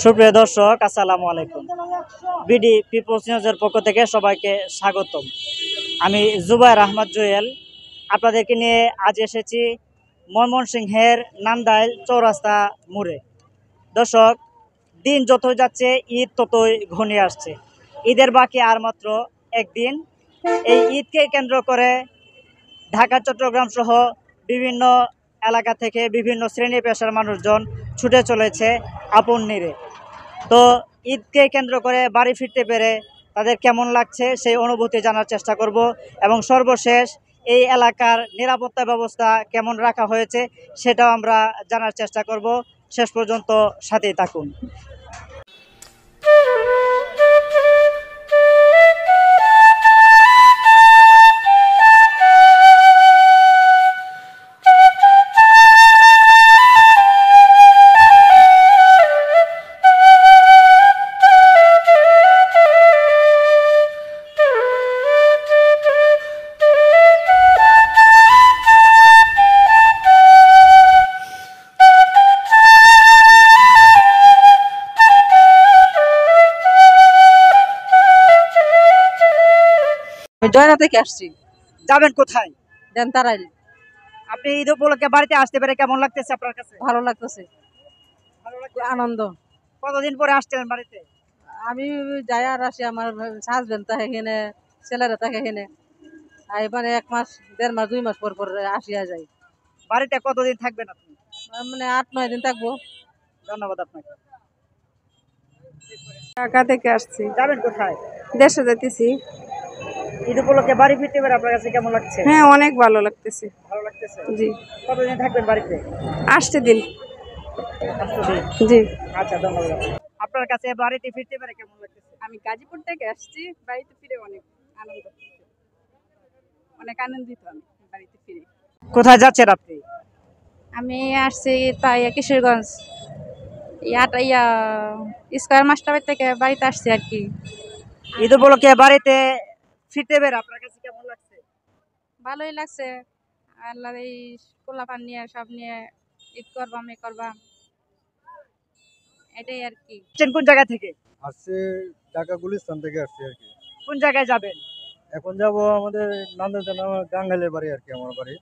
সুপ্রিয় দর্শক, আসসালামু আলাইকুম। বিডি পিপলস নিউজের পক্ষ থেকে সবাইকে স্বাগতম। আমি জুবায়ের আহমদ জুয়েল আপনাদেরকে নিয়ে আজ এসেছি ময়মনসিংহের নান্দাইল চৌরাস্তা মোড়ে। দর্শক, দিন যতই যাচ্ছে ঈদ ততই ঘনিয়ে আসছে। ঈদের বাকি আর মাত্র একদিন। এই ঈদকে কেন্দ্র করে ঢাকা চট্টগ্রাম সহ বিভিন্ন এলাকা থেকে বিভিন্ন শ্রেণী পেশার মানুষজন ছুটে চলেছে আপন নিরে। তো ঈদকে কেন্দ্র করে বাড়ি ফিরতে পেরে তাদের কেমন লাগছে সেই অনুভূতি জানার চেষ্টা করব, এবং সর্বশেষ এই এলাকার নিরাপত্তা ব্যবস্থা কেমন রাখা হয়েছে সেটাও আমরা জানার চেষ্টা করব। শেষ পর্যন্ত সাথেই থাকুন। জয়না থেকে আসছি। যাবেন কোথায়? দেনতারাইল। আপনি ঈদ উপলক্ষে বাড়িতে আসতে পেরে কেমন লাগতেছে আপনার কাছে? ভালো লাগতেছে, আনন্দ। কতদিন পরে আসছেন বাড়িতে? আমি যাই আর আসি, আমার হাজবেন্ড থাকে এখানে, ছেলেরা থাকে এখানে। এবারে 1 মাস 1.5 মাস 2 মাস পর পর আসিয়া যাই। বাড়িতে কতদিন থাকবেন আপনি? মানে 8-9 দিন থাকবো। ধন্যবাদ আপনাকে। ঢাকা থেকে আসছি। যাবেন কোথায়? দেশে যেতেছি। ঈদ উপলক্ষে বাড়ি ফিরতে পেরে আপনার কাছে কেমন লাগছে? হ্যাঁ, অনেক ভালো লাগতেছে। ভালো লাগতেছে। জি। কতদিন থাকবেন বাড়িতে? 8 দিন। 8 দিন। জি। আচ্ছা, ধন্যবাদ। আপনার কাছে বাড়িতে ফিরতে পেরে কেমন লাগতেছে? আমি গাজীপুর থেকে আসছি, বাড়িতে ফিরে অনেক আনন্দ, অনেক আনন্দিত আমি বাড়িতে ফিরে। কোথায় যাচ্ছেন আপনি? আমি আসছি তাই কিশোরগঞ্জ, স্কয়ার মাস্টারবাড়ি থেকে বাড়িতে আসছি আর কি। ঈদ উপলক্ষে বাড়িতে ফিরতে পেরে আপনার কাছে কেমন লাগছে? ভালোই লাগছে। আল্লাহ এই পোলাপান নিয়ে সব নিয়ে ঈদ করবাম এটাই আর কি। কোন জায়গা থেকে? আসছে ঢাকা গুলিস্তান থেকে আসছি আর কি। কোন জায়গায় যাবেন? এখন যাব আমাদের নান্দাইল গাঙ্গাইলের বাড়ি আর কি, আমার বাড়ি।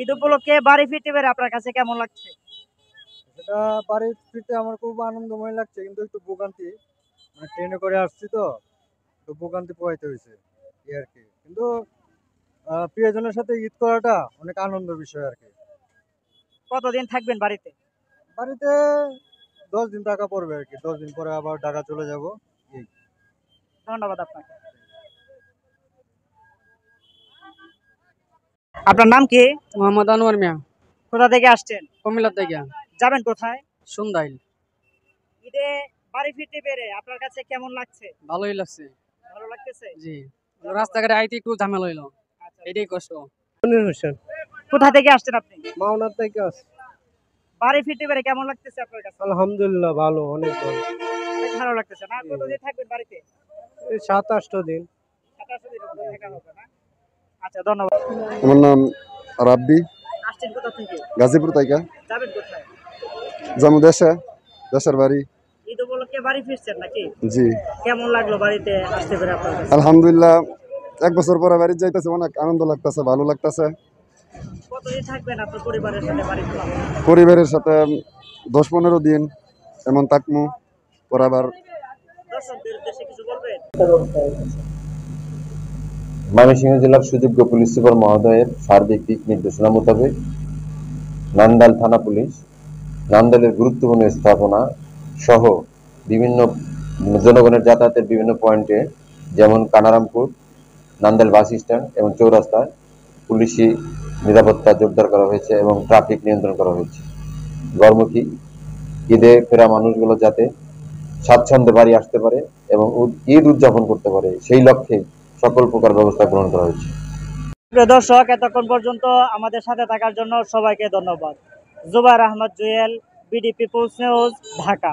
ঈদ উপলক্ষে বাড়ি ফিরতে পেরে আপনার কাছে কেমন লাগছে? সেটা বাড়ি ফিরতে আমার খুব আনন্দময় লাগছে, কিন্তু একটু ভোগান্তি, মানে ট্রেনে করে আসছি তো একটু ভোগান্তি পোহাইতে হয়েছে এই আর কি। কিন্তু প্রিয়জনের সাথে ঈদ করাটা অনেক আনন্দের বিষয় আর কি। কতদিন থাকবেন বাড়িতে? বাড়িতে 10 দিন থাকা পড়বে আর কি। 10 দিন পরে আবার ঢাকা চলে যাব। ধন্যবাদ আপনাকে। আপনার নাম কি? মোহাম্মদ আনোয়ার মিয়া। কোথা থেকে আসছেন? কুমিল্লা থেকে। যাবেন কোথায়? সুন্দাইল। ঈদে বাড়ি ফিরতে পেরে আপনার কাছে কেমন লাগছে? ভালোই লাগছে। ভালো লাগতেছে। জি। রাস্তাঘাটে আইতে একটু ঝামেলা হইলো, আচ্ছা, এটাই কষ্ট। কোথা থেকে আসছেন আপনি? মাওনা থেকে আসছি। বাড়ি ফিরতে পেরে কেমন লাগতেছে আপনার কাছে? আলহামদুলিল্লাহ, ভালো, অনেক ভালো। অনেক ভালো লাগতেছে না? কতদিন থাকবেন বাড়িতে? 7-8 দিন। 27 দিন মতো থাকা হবে না? আচ্ছা, ধন্যবাদ। আমার নাম রাব্বি, আসছেন কোথা থেকে? গাজীপুর থেকে। যাবেন কোথায়? যাবো দেশের বাড়ি। ঈদ উপলক্ষে বাড়ি ফিরছেন নাকি? জি, কেমন লাগলো বাড়িতে আসতে পেরে আপনার কাছে? আলহামদুলিল্লাহ, 1 বছর পরে বাড়ি যাইতেছে, অনেক আনন্দ লাগতেছে, ভালো লাগতেছে। কতদিন থাকবেন আপনার পরিবারের সাথে বাড়িতে? পরিবারের সাথে 10-15 দিন এমন থাকবো, পর আবার। দর্শকদের উদ্দেশ্যে কিছু বলবেন? ময়মনসিংহ জেলার সুযোগ্য পুলিশ সুপার মহোদয়ের সার্বিক দিক নির্দেশনা মোতাবেক নান্দাইল থানা পুলিশ নান্দাইলের গুরুত্বপূর্ণ স্থাপনা সহ বিভিন্ন জনগণের যাতায়াতের বিভিন্ন পয়েন্টে, যেমন কানারামপুর, নান্দাইল বাস স্ট্যান্ড এবং চৌরাস্তায় পুলিশি নিরাপত্তা জোরদার করা হয়েছে এবং ট্রাফিক নিয়ন্ত্রণ করা হয়েছে। গড়মুখী ঈদে ফেরা মানুষগুলো যাতে স্বাচ্ছন্দ্যে বাড়ি আসতে পারে এবং ঈদ উদযাপন করতে পারে, সেই লক্ষ্যে সকল প্রকার ব্যবস্থা গ্রহণ করা হয়েছে। প্রিয় দর্শক, এতক্ষণ পর্যন্ত আমাদের সাথে থাকার জন্য সবাইকে ধন্যবাদ। Zubair Ahmed Jewel, BD peoples news, Dhaka.